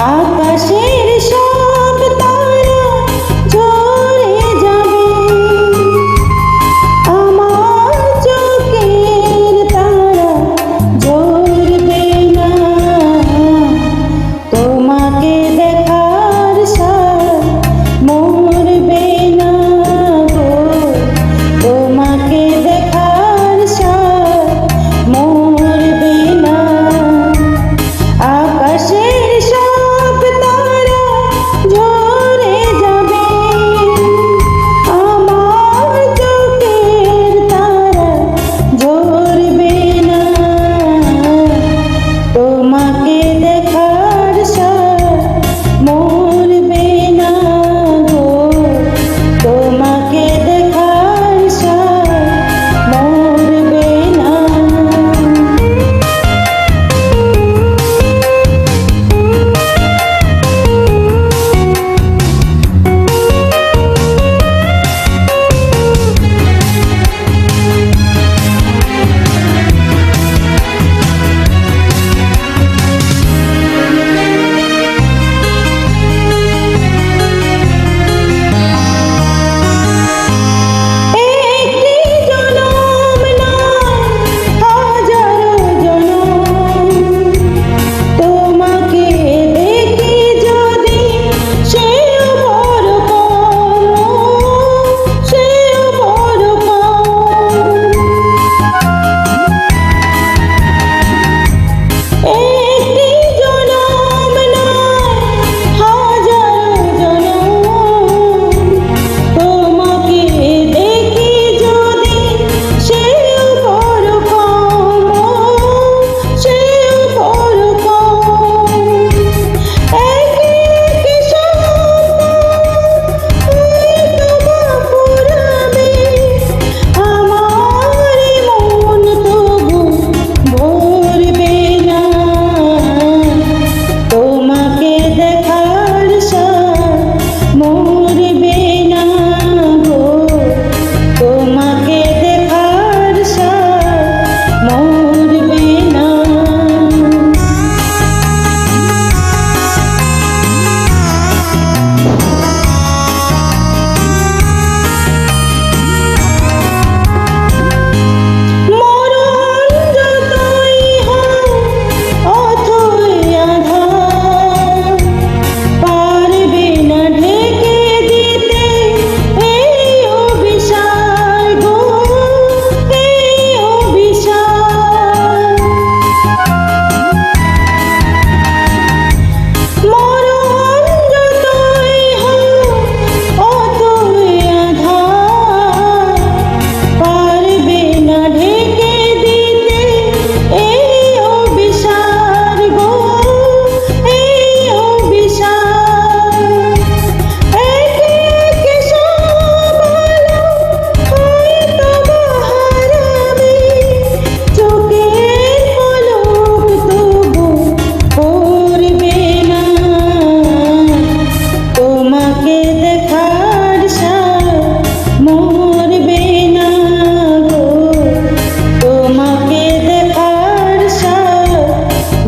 আকাশের সব তারা ঝরে যাবে, আমার চোখের তারা ঝরবে না। তোমাকে দেখার সাথ মরবে না গো, তোমাকে দেখার সাথ মরবে না। আকাশের সব তারা ঝরে যাবে, আমার চোখের তারা ঝরবে না। তোমাকে দেখার সাথ মরবে না গো, তোমাকে দেখার সাথ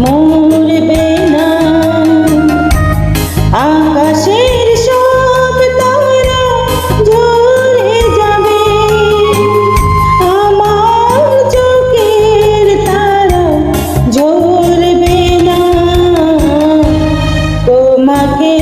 মরবে না। আকাশের সব তারা ঝরে যাবে, আমার চোখের তারা ঝরবে না। তোমাকে